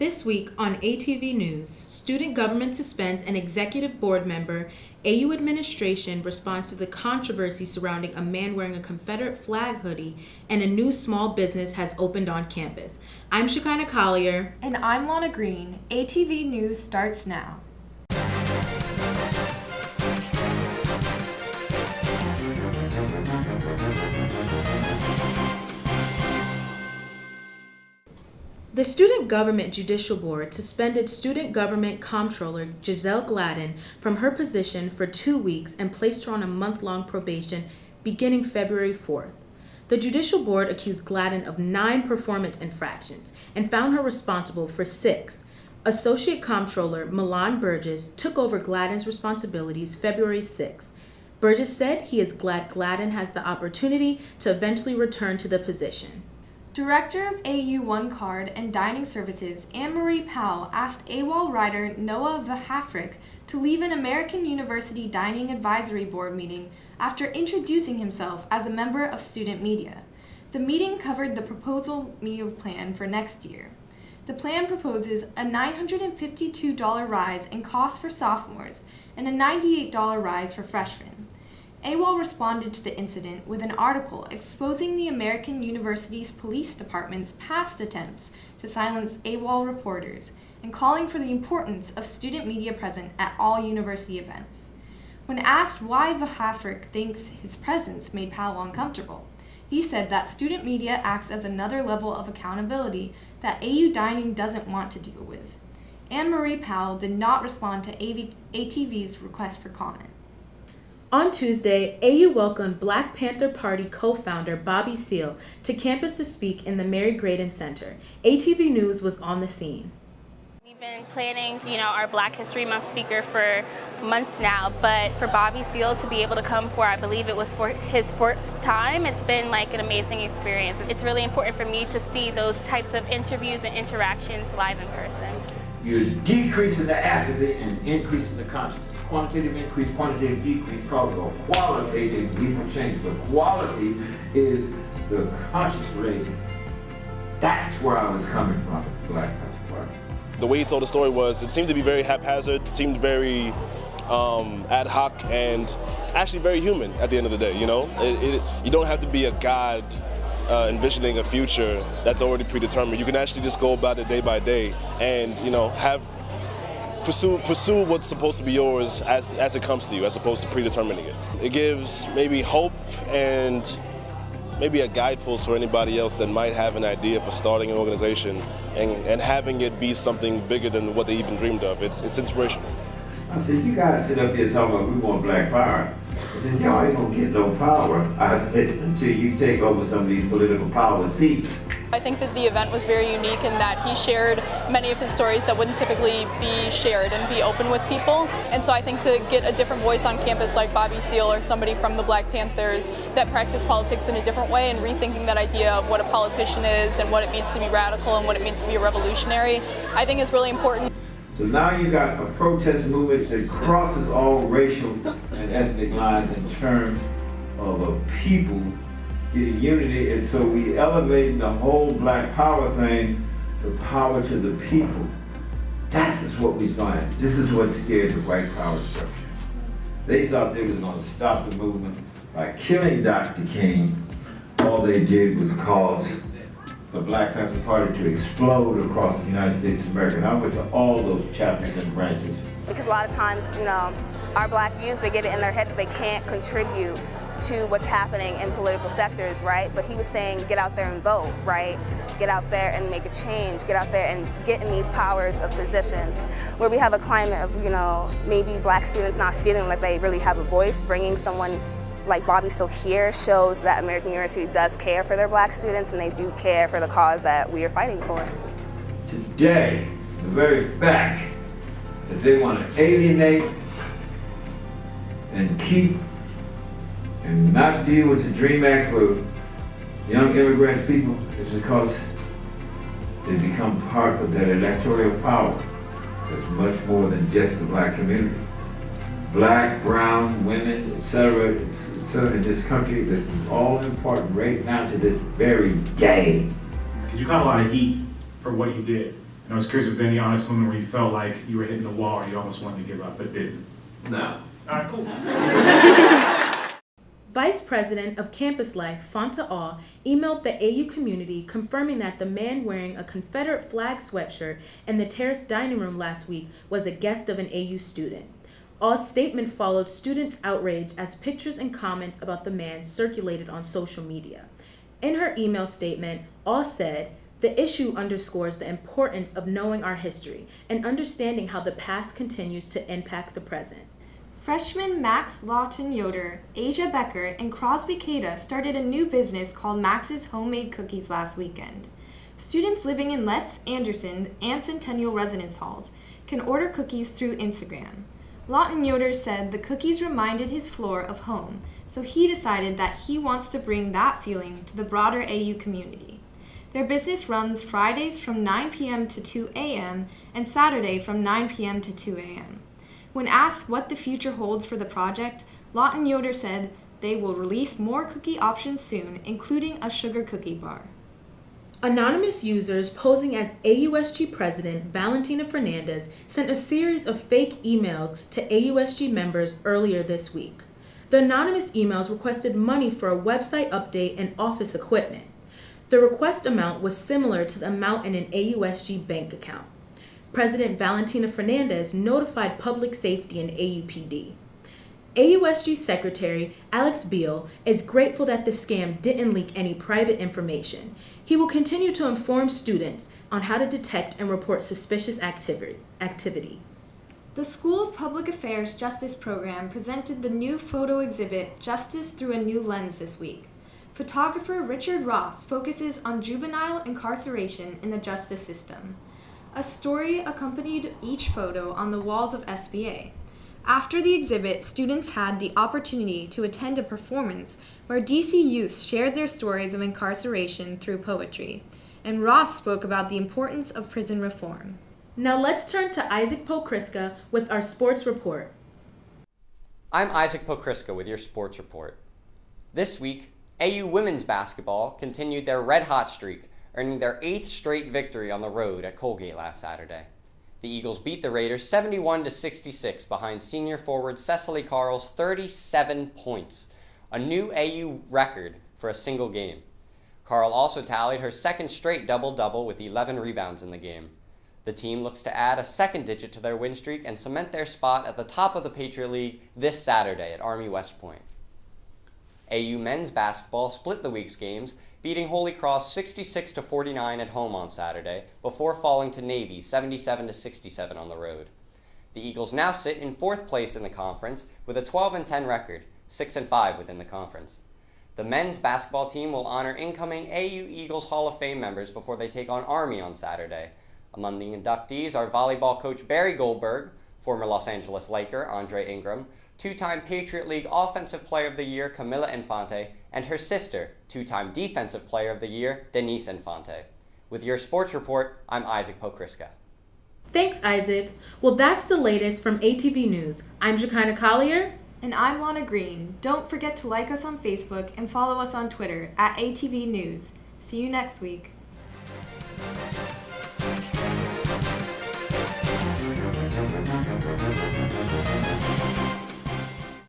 This week on ATV News, student government suspends an executive board member, AU administration responds to the controversy surrounding a man wearing a Confederate flag hoodie, and a new small business has opened on campus. I'm ZSHEKINAH COLLIER. And I'm LANA Green. ATV News starts now. The Student Government Judicial Board suspended Student Government Comptroller Giselle Gladden from her position for 2 weeks and placed her on a month-long probation beginning February 4th. The Judicial Board accused Gladden of 9 performance infractions and found her responsible for 6. Associate Comptroller Milan Burgess took over Gladden's responsibilities February 6th. Burgess said he is glad Gladden has the opportunity to eventually return to the position. Director of AU One Card and Dining Services Anne-Marie Powell asked AWOL writer Noah Vahafrick to leave an American University Dining Advisory Board meeting after introducing himself as a member of student media. The meeting covered the proposal meal plan for next year. The plan proposes a $952 rise in costs for sophomores and a $98 rise for freshmen. AWOL responded to the incident with an article exposing the American University's police department's past attempts to silence AWOL reporters and calling for the importance of student media present at all university events. When asked why Vahafrick thinks his presence made Powell uncomfortable, he said that student media acts as another level of accountability that AU Dining doesn't want to deal with. Anne-Marie Powell did not respond to ATV's request for comment. On Tuesday, AU welcomed Black Panther Party co-founder Bobby Seale to campus to speak in the Mary Graydon Center. ATV News was on the scene. We've been planning, our Black History Month speaker for months now, but for Bobby Seale to be able to come for, I believe it was for his 4th time, it's been like an amazing experience. It's really important for me to see those types of interviews and interactions live in person. You're decreasing the apathy and increasing the consciousness. Quantitative increase, quantitative decrease causes a qualitative deeper change. The quality is the conscious raising. That's where I was coming from, the Black Panther Party. The way he told the story was, it seemed to be very haphazard, it seemed very ad hoc, and actually very human at the end of the day, you don't have to be a god envisioning a future that's already predetermined. You can actually just go about it day by day and, pursue what's supposed to be yours as it comes to you, as opposed to predetermining it. It gives maybe hope and maybe a guidepost for anybody else that might have an idea for starting an organization and having it be something bigger than what they even dreamed of. It's inspirational. I said, you guys sit up here talking about we want black power. I said, y'all ain't gonna get no power, I said, until you take over some of these political power seats. I think that the event was very unique in that he shared many of his stories that wouldn't typically be shared and be open with people. And so I think to get a different voice on campus like Bobby Seale or somebody from the Black Panthers that practice politics in a different way and rethinking that idea of what a politician is and what it means to be radical and what it means to be a revolutionary, I think is really important. So now you got a protest movement that crosses all racial and ethnic lines in terms of a people getting unity, and so we elevating the whole black power thing, the power to the people. That is what we find. This is what scared the white power structure. They thought they was gonna stop the movement by killing Dr. King. All they did was cause the Black Panther Party to explode across the United States of America. And I went to all those chapters and branches. Because a lot of times, our black youth, they get it in their head that they can't contribute to what's happening in political sectors, right? But he was saying, get out there and vote, right? Get out there and make a change. Get out there and get in these powers of position. Where we have a climate of, maybe black students not feeling like they really have a voice, bringing someone like Bobby Seale here shows that American University does care for their black students and they do care for the cause that we are fighting for. Today, the very fact that they want to alienate and keep and not deal with the DREAM Act for young immigrant people is because they become part of that electoral power. That's much more than just the black community. Black, brown, women, etc. in this country, this is all important right now to this very day. Because you got a lot of heat for what you did. And I was curious if any honest moment where you felt like you were hitting the wall or you almost wanted to give up but didn't. No. All right, cool. Vice President of Campus Life, Fonta Aw, emailed the AU community confirming that the man wearing a Confederate Flag sweatshirt in the terrace dining room last week was a guest of an AU student. Aw's statement followed students' outrage as pictures and comments about the man circulated on social media. In her email statement, Aw said, "The issue underscores the importance of knowing our history and understanding how the past continues to impact the present." Freshmen Max Lawton Yoder, Asia Becker, and Crosby Cada started a new business called Max's Homemade Cookies last weekend. Students living in Letts, Anderson, and Centennial residence halls can order cookies through Instagram. Lawton Yoder said the cookies reminded his floor of home, so he decided that he wants to bring that feeling to the broader AU community. Their business runs Fridays from 9 p.m. to 2 a.m. and Saturday from 9 p.m. to 2 a.m. When asked what the future holds for the project, Lawton Yoder said they will release more cookie options soon, including a sugar cookie bar. Anonymous users posing as AUSG President Valentina Fernandez sent a series of fake emails to AUSG members earlier this week. The anonymous emails requested money for a website update and office equipment. The request amount was similar to the amount in an AUSG bank account. President Valentina Fernandez notified Public Safety and AUPD. AUSG Secretary Alex Beal is grateful that the scam didn't leak any private information. He will continue to inform students on how to detect and report suspicious activity. The School of Public Affairs Justice Program presented the new photo exhibit Justice Through a New Lens this week. Photographer Richard Ross focuses on juvenile incarceration in the justice system. A story accompanied each photo on the walls of SBA. After the exhibit, students had the opportunity to attend a performance where DC youth shared their stories of incarceration through poetry, and Ross spoke about the importance of prison reform. Now let's turn to Isaac POKRYSKA with our sports report. I'm Isaac POKRYSKA with your sports report. This week, AU women's basketball continued their red-hot streak, earning their 8th straight victory on the road at Colgate last Saturday. The Eagles beat the Raiders 71-66 behind senior forward Cecily Carl's 37 points, a new AU record for a single game. Carl also tallied her second straight double-double with 11 rebounds in the game. The team looks to add a second digit to their win streak and cement their spot at the top of the Patriot League this Saturday at Army West Point. AU men's basketball split the week's games, beating Holy Cross 66-49 at home on Saturday, before falling to Navy 77-67 on the road. The Eagles now sit in 4th place in the conference with a 12-10 record, 6-5 within the conference. The men's basketball team will honor incoming AU Eagles Hall of Fame members before they take on Army on Saturday. Among the inductees are volleyball coach Barry Goldberg, former Los Angeles Laker Andre Ingram, 2-time Patriot League Offensive Player of the Year Camila Infante, and her sister, 2-time Defensive Player of the Year Denise Infante. With your sports report, I'm Isaac POKRYSKA. Thanks, Isaac. Well, that's the latest from ATV News. I'm ZSHEKINAH COLLIER. And I'm Lana Green. Don't forget to like us on Facebook and follow us on Twitter at ATV News. See you next week.